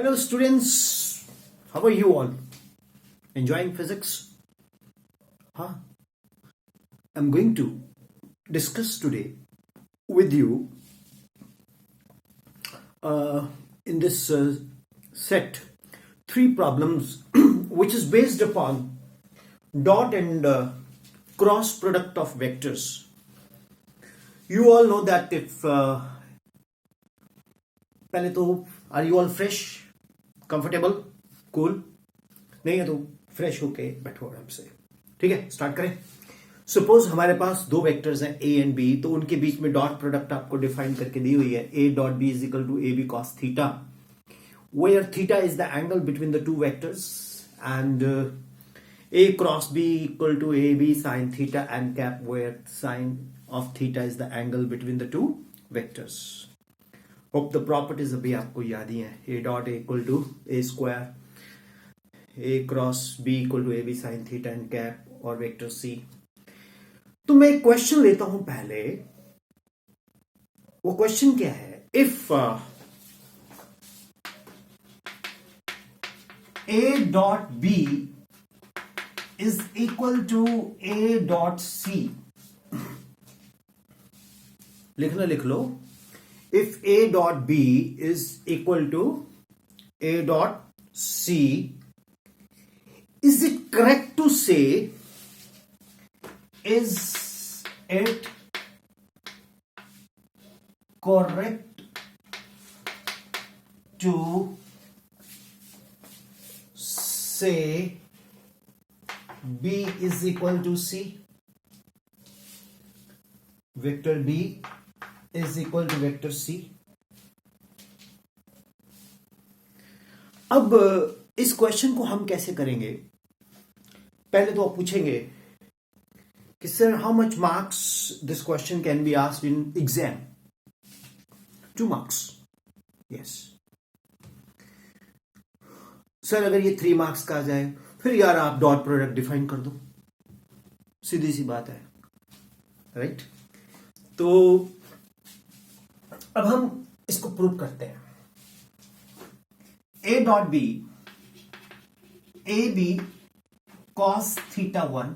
Hello students, how are you all? Enjoying physics? Huh? I'm going to discuss today with you in this set three problems which is based upon dot and cross product of vectors. You all know that if पहले तो are you all fresh comfortable cool नहीं है तो fresh होके बैठो आराम से. ठीक है, स्टार्ट करें. सपोज हमारे पास दो वेक्टर्स हैं ए एंड बी, तो उनके बीच में डॉट प्रोडक्ट आपको डिफाइन करके दी हुई है. A dot b is equal to a b cos theta, where theta is the angle between the two vectors, and a cross b equal to a b sine theta and cap, where sine of theta is the angle between the two vectors. Hope the properties अभी आपको याद ही है. A dot a equal to a square, a cross b equal to a b sine theta and cap, और vector C. तो मैं एक question लेता हूं पहले. वो क्वेश्चन क्या है? If a dot b is equal to a dot c, लिखना लिख लो. If A dot B is equal to A dot C, is it correct to say, is it correct to say B is equal to C? Vector B is equal to vector C. अब इस question को हम कैसे करेंगे? पहले तो आप पूछेंगे कि sir how much marks this question can be asked in exam. 2 marks. Yes sir, अगर ये 3 marks का आ जाए फिर यार आप डॉट प्रोडक्ट डिफाइन कर दो. सीधी सी बात है, राइट? तो अब हम इसको प्रूव करते हैं. A dot b, a b cos theta 1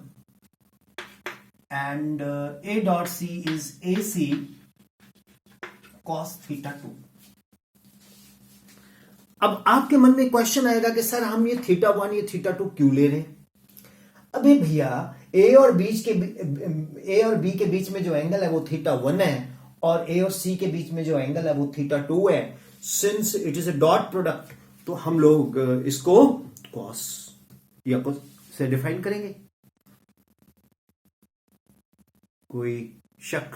and a dot c is a c cos theta 2. अब आपके मन में क्वेश्चन आएगा कि सर हम ये थीटा 1 ये थीटा 2 क्यों ले रहे हैं? अबे भैया, ए और बी के बीच में जो एंगल है वो थीटा 1 है, और ए और सी के बीच में जो एंगल है वो थीटा 2 है. Since it is a dot product, तो हम लोग इसको कॉस या कोस से डिफाइन करेंगे. कोई शक?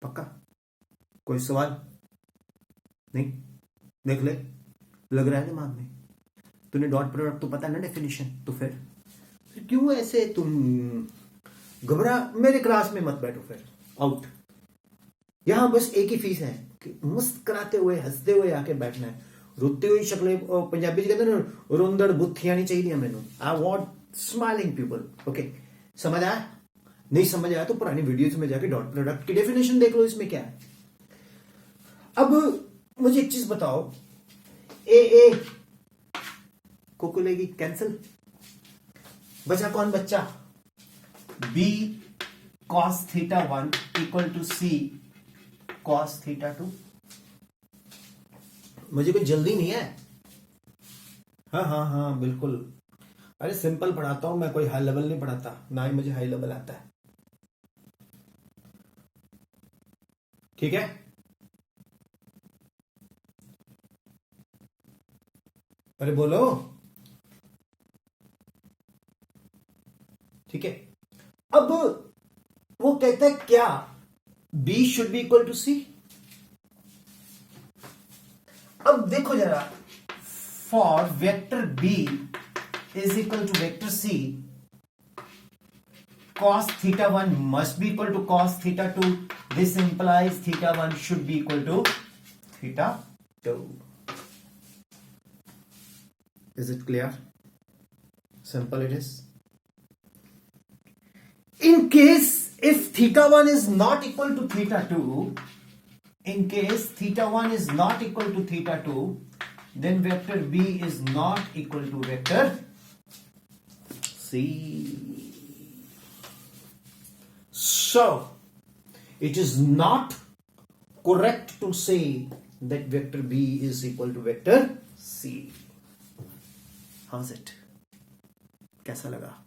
पक्का? कोई सवाल नहीं? देख ले, लग रहा है दिमाग में. तूने डॉट प्रोडक्ट तो पता है ना डेफिनेशन, तो फिर क्यों ऐसे तुम घबरा? मेरे क्लास में मत बैठो, फिर आउट. यहां बस एक ही फीस है कि मुस्कुराते हुए हंसते हुए आके बैठना है. रोते हुए शक्लें, पंजाबी कहते हैं ना, रोंदड़ बुत्थियां नहीं चाहिए मैनू. I want smiling people. Okay, समझ आया? नहीं समझ आया तो पुरानी वीडियोस में जाके डॉट प्रोडक्ट की डेफिनेशन देख लो, इसमें क्या है. अब मुझे एक चीज बताओ, ए को लेगी कैंसिल, बचा कौन? बच्चा B cos theta 1 equal to C cos theta 2. मुझे कोई जल्दी नहीं है. हाँ बिल्कुल. अरे सिंपल पढ़ाता हूं मैं, कोई हाई लेवल नहीं पढ़ाता, ना ही मुझे हाई लेवल आता है. ठीक है, अरे बोलो. ठीक है, अब वो कहता है क्या B should be equal to C. अब देखो जरा, for vector B is equal to vector C, cos theta 1 must be equal to cos theta 2. This implies theta 1 should be equal to theta 2. Is it clear? Simple it is. In case if theta 1 is not equal to theta 2, in case theta 1 is not equal to theta 2, then vector B is not equal to vector C. So, it is not correct to say that vector B is equal to vector C. How's it? कैसा लगा?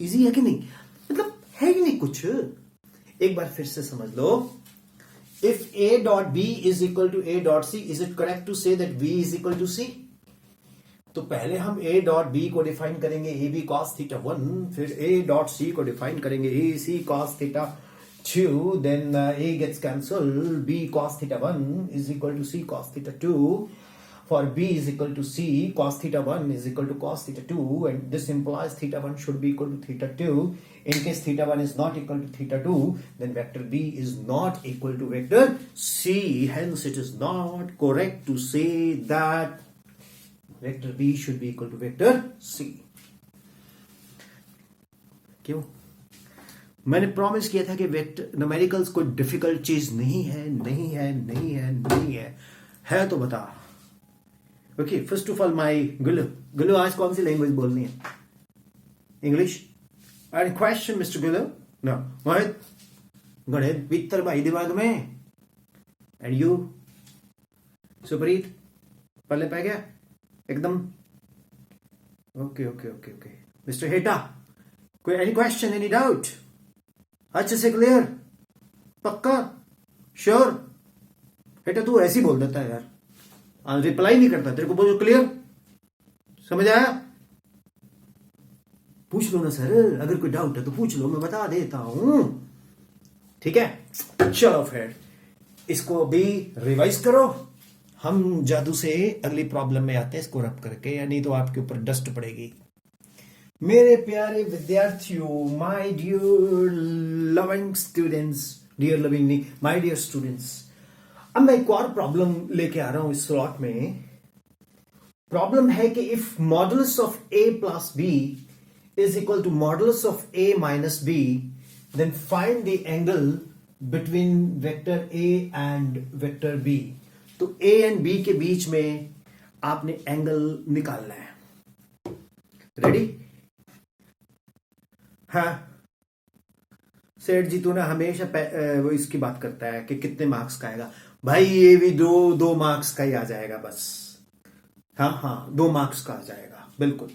Easy है कि नहीं? मतलब है कि नहीं कुछ? एक बार फिर से समझ लो. If A dot B is equal to A dot C, is it correct to say that B is equal to C? तो पहले हम A dot B को डिफाइन करेंगे AB cos theta 1, फिर A dot C को define करेंगे AC cos theta 2, then A gets cancelled, B cos theta 1 is equal to C cos theta 2. For B is equal to C, cos theta 1 is equal to cos theta 2, and this implies theta 1 should be equal to theta 2. In case theta 1 is not equal to theta 2, then vector B is not equal to vector C. Hence, it is not correct to say that vector B should be equal to vector C. क्यों? मैंने promise किया था कि vector numericals कोई difficult चीज नहीं है, नहीं है, नहीं है, नहीं है तो बता. Okay, first of all my Gullu आज कौन सी लैंग्वेज बोलनी है? English? Any question mister Gullu? No. Mohit गणित भीतर भाई दिमाग में. एंड यू सुप्रीत पल्ले पै गया एकदम? Okay okay okay okay. Mister हेटा कोई एनी क्वेश्चन, एनी डाउट? अच्छे से क्लियर? पक्का? श्योर? हेटा तू ऐसे ही बोल देता है यार, रिप्लाई नहीं करता. तेरे को बोलो क्लियर, समझ आया? पूछ लो ना सर, अगर कोई डाउट है तो पूछ लो, मैं बता देता हूं. ठीक है, चलो फिर इसको भी रिवाइज करो. हम जादू से अगली प्रॉब्लम में आते हैं इसको रब करके, या नहीं तो आपके ऊपर डस्ट पड़ेगी. मेरे प्यारे विद्यार्थियों, my dear loving students, dear loving नहीं, माय डियर स्टूडेंट्स, अब मैं एक और प्रॉब्लम लेके आ रहा हूं इस स्लॉट में. प्रॉब्लम है कि if modulus of a plus b is equal to modulus of a minus b, then find the angle between vector a and vector b. तो a एंड b के बीच में आपने एंगल निकालना है. रेडी? हाँ सेठ जी, तू ना हमेशा वो इसकी बात करता है कि कितने मार्क्स का आएगा. भाई ये भी दो मार्क्स का ही आ जाएगा बस. हाँ 2 मार्क्स का आ जाएगा, बिल्कुल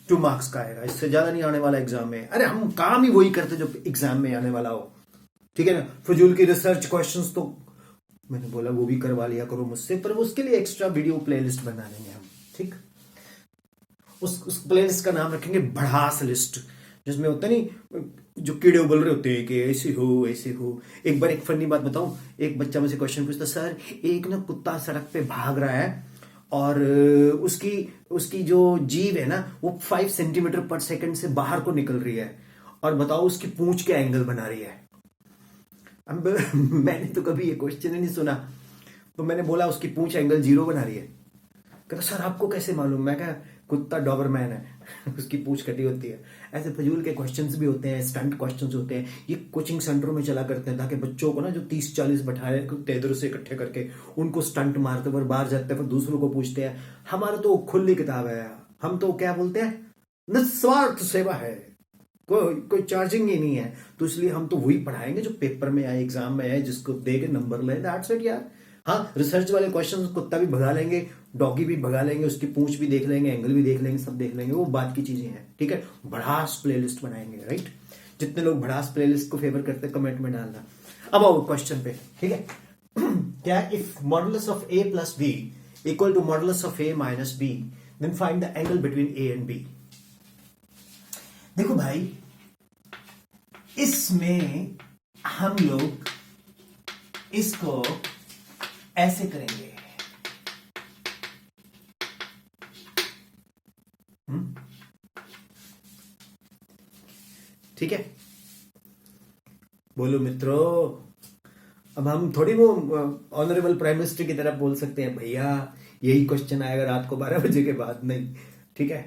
2 मार्क्स का आएगा, इससे ज्यादा नहीं आने वाला एग्जाम में. अरे हम काम ही वही करते जो एग्जाम में आने वाला हो. ठीक है ना? फजूल की रिसर्च क्वेश्चंस तो मैंने बोला वो भी करवा लिया करो मुझसे, पर उसके लिए एक्स्ट्रा वीडियो प्लेलिस्ट बना देंगे हम. ठीक, उस प्लेलिस्ट का नाम रखेंगे भड़ास लिस्ट, जिसमें होता नहीं जो कीड़े उबल रहे होते हैं कि ऐसे हो. एक बार एक फनी बात बताऊं, एक बच्चा मुझसे क्वेश्चन पूछता, सर एक ना कुत्ता सड़क पे भाग रहा है और उसकी जो जीभ है ना वो 5 सेंटीमीटर पर सेकंड से बाहर को निकल रही है, और बताओ उसकी पूंछ के एंगल बना रही है. अब मैंने तो कभी ये क्वेश्चन ही नहीं सुना, तो मैंने बोला उसकी पूंछ एंगल 0 बना रही है. कहता सर आपको कैसे मालूम? मैं कहा कुत्ता डॉबरमैन है उसकी पूंछ कटी होती है. ऐसे फजूल के क्वेश्चंस भी होते हैं, स्टंट क्वेश्चंस होते हैं. ये कोचिंग सेंटरों में चला करते हैं ताकि बच्चों को ना जो 30-40 बैठाए इधर से इकट्ठे करके उनको स्टंट मारते हुए बाहर जाते हैं, फिर दूसरों को पूछते हैं. हमारा तो खुली किताब है, हम तो क्या बोलते हैं, निस्वार्थ सेवा है, कोई चार्जिंग ही नहीं है. तो इसलिए हम तो वही पढ़ाएंगे जो पेपर में आए, एग्जाम में आए, जिसको दे के नंबर ले. दैट्स इट यार. हाँ, रिसर्च वाले क्वेश्चन कुत्ता भी भगा लेंगे, डॉगी भी भगा लेंगे, उसकी पूंछ भी देख लेंगे, एंगल भी देख लेंगे, सब देख लेंगे, वो बात की चीजें हैं. ठीक है, भड़ास प्लेलिस्ट बनाएंगे. राइट? जितने लोग भड़ास प्लेलिस्ट को फेवर करते हैं कमेंट में डालना. अब आओ क्वेश्चन पे. ठीक है, क्या? If modulus of a plus b equal to modulus of a minus b, then find the angle between a and b. देखो भाई, इसमें हम लोग इसको ऐसे करेंगे. ठीक है, बोलो मित्रों. अब हम थोड़ी वो ऑनरेबल प्राइम मिनिस्टर की तरह बोल सकते हैं भैया यही क्वेश्चन आएगा रात को 12 बजे के बाद. नहीं, ठीक है?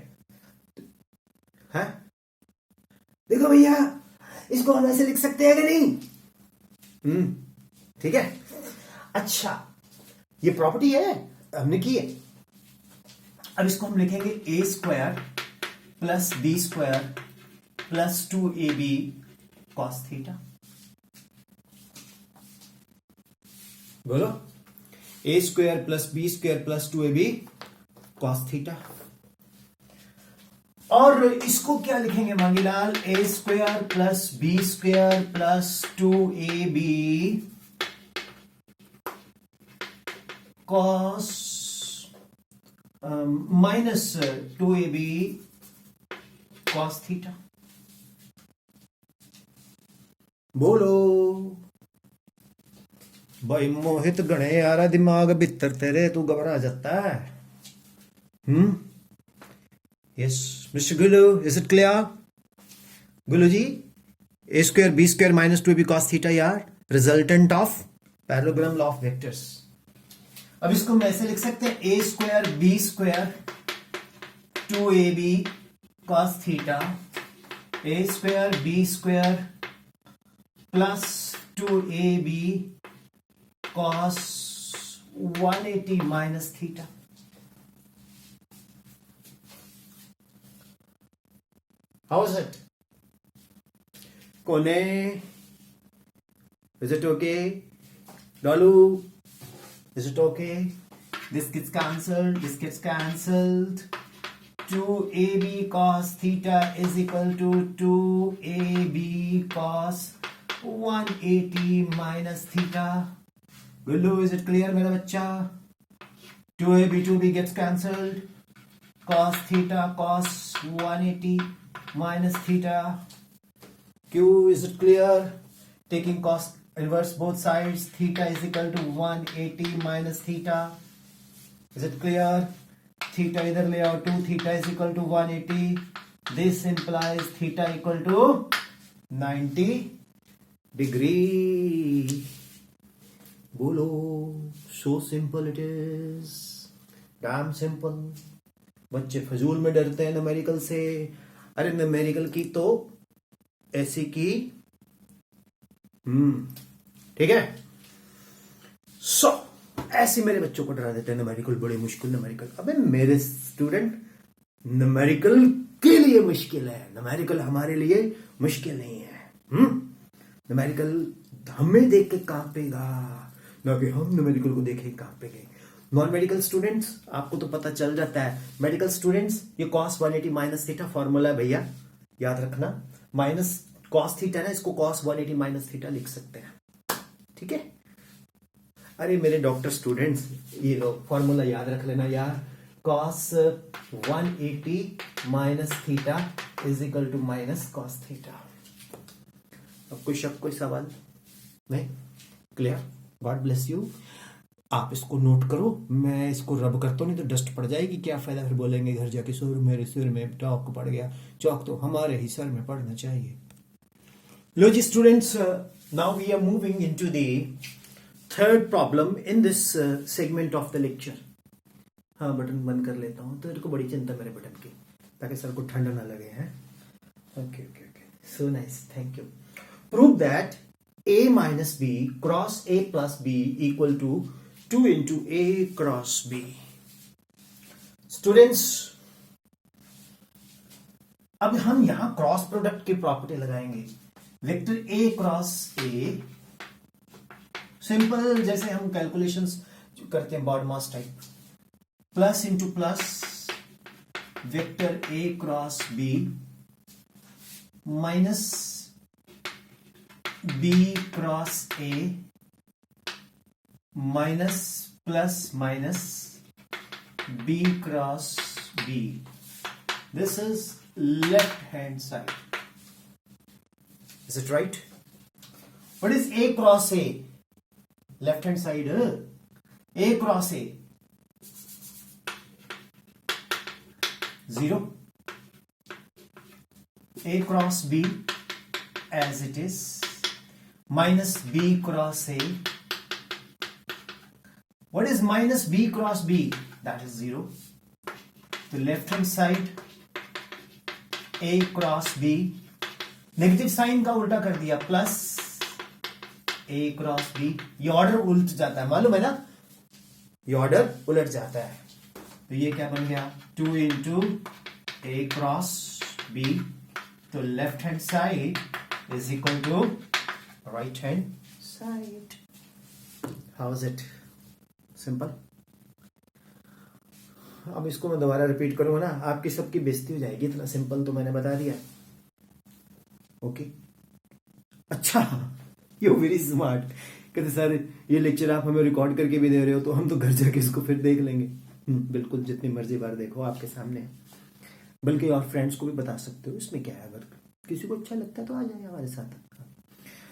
हाँ, देखो भैया, इसको हम ऐसे लिख सकते हैं कि नहीं? ठीक है। अच्छा, ये प्रॉपर्टी है, हमने की है। अब इसको हम लिखेंगे A square plus B square plus 2ab cos theta. बोलो, A square plus B square plus 2ab cos theta. और इसको क्या लिखेंगे Mangilal? A square plus B square plus 2ab cos minus 2ab cos theta. बोलो भाई मोहित, गणे यारा दिमाग भीतर तेरे, तू घबरा जाता है। Yes mister Gulu, is it clear? Gulu ji, A square B square minus 2ab cos theta यार, resultant of parallelogram law of vectors. अब इसको हम ऐसे लिख सकते हैं, A square B square 2ab cos theta, A square B square plus 2ab cos 180 minus theta. How is it? कोने, is it okay? डॉलू, is it okay? This gets cancelled, this gets cancelled. 2ab cos theta is equal to 2ab cos 180 minus theta. Gullu, is it clear मेरा बच्चा? 2ab gets cancelled. Cos theta cos 180 minus theta. Q, is it clear? Taking cos inverse both sides, theta is equal to 180 minus theta. Is it clear? Theta इधर ले आओ, 2 theta is equal to 180. This implies theta equal to 90 degree. बोलो, so simple it is, damn simple. बच्चे फजूल में डरते हैं numerical से। अरे न्यूमेरिकल की तो ऐसी की ठीक है। सो ऐसे मेरे बच्चों को डरा देते हैं न्यूमेरिकल, बड़ी मुश्किल न्यूमेरिकल। अबे मेरे स्टूडेंट, न्यूमेरिकल के लिए मुश्किल है, न्यूमेरिकल हमारे लिए मुश्किल नहीं है। न्यूमेरिकल हमें देख के कांपेगा, ना कि हम न्यूमेरिकल को देखे कांपेंगे। नॉन मेडिकल स्टूडेंट्स, आपको तो पता चल जाता है। मेडिकल स्टूडेंट्स, ये cos 180 माइनस थीटा फॉर्मूला है भैया, याद रखना। माइनस cos थीटा ना, इसको cos 180 माइनस थीटा लिख सकते हैं, ठीक है। अरे मेरे डॉक्टर स्टूडेंट्स, ये लो फॉर्मूला याद रख लेना यार। cos 180 minus theta is equal to minus cos theta. अब कोई शक, कोई सवाल नहीं? क्लियर? God bless you. आप इसको नोट करो, मैं इसको रब करता हूँ, नहीं तो डस्ट पड़ जाएगी। क्या फायदा, फिर बोलेंगे घर जाके सर मेरे सिर में चौक पड़ गया। चौक तो हमारे ही सर में पड़ना चाहिए। लो जी students, now we are moving into the third problem in this segment of the lecture. हाँ, बटन बंद कर लेता हूँ, तो तेरे को बड़ी चिंता मेरे बटन की, ताकि सर को ठंड ना लगे हैं। Okay okay okay, so nice, thank you. Prove that a minus b cross a plus b equal to 2 into a cross b. Students, अब हम यहां क्रॉस प्रोडक्ट की प्रॉपर्टी लगाएंगे। Vector a cross a, simple जैसे हम calculations करते हैं BODMAS type. Plus into plus vector a cross b minus b cross a minus plus minus b cross b. This is left hand side. Is it right? What is a cross a? Left hand side. A cross a 0. A cross b as it is, minus b cross a. What is minus b cross b? That is 0. The left hand side, a cross b negative sign का उल्टा कर दिया, plus A cross B. ये order उलट जाता है, मालूम है ना, ये ऑर्डर उलट जाता है। तो ये क्या बन गया, 2 इंटू ए क्रॉस बी, तो left hand side is equal to right hand side. How is it simple. अब इसको मैं दोबारा रिपीट करूंगा ना, आपकी सबकी बेइज्जती हो जाएगी, इतना सिंपल तो मैंने बता दिया। ओके अच्छा, यू वेरी स्मार्ट। कहते सर ये लेक्चर आप हमें रिकॉर्ड करके भी दे रहे हो, तो हम तो घर जाके इसको फिर देख लेंगे। बिल्कुल, जितनी मर्जी बार देखो, आपके सामने। बल्कि और फ्रेंड्स को भी बता सकते हो, इसमें क्या है। अगर किसी को अच्छा लगता है तो आ जाए हमारे साथ,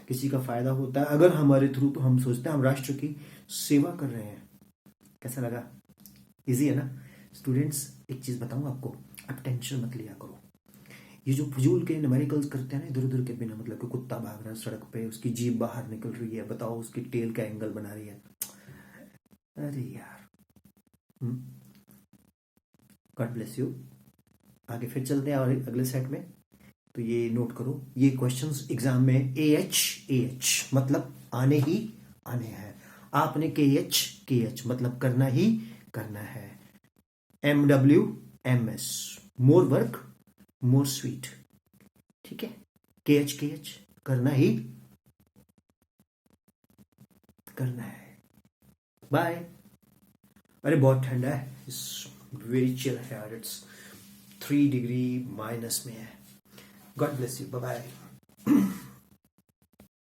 किसी का फायदा होता है अगर हमारे थ्रू, तो हम सोचते हैं हम राष्ट्र की सेवा कर रहे हैं। कैसा लगा, इजी है ना स्टूडेंट्स। एक चीज बताऊं आपको, आप टेंशन मत लिया करो। ये जो फजूल के न्यूमेरिकल्स करते हैं ना इधर उधर के बिना मतलब, कि कुत्ता भाग रहा है सड़क पे, उसकी जीभ बाहर निकल रही है, बताओ उसकी टेल का एंगल बना रही है, अरे यार। God bless you. आगे फिर चलते हैं और अगले सेट में। तो ये नोट करो, ये क्वेश्चंस एग्जाम में AH मतलब आने ही आने हैं। आपने KH मतलब करना ही करना है। MWMS more work more sweet, ठीक है। KH करना ही करना है। बाय। अरे बहुत ठंडा है, वेरी चिल है यार, इट्स 3 डिग्री माइनस में है। God bless you, bye bye.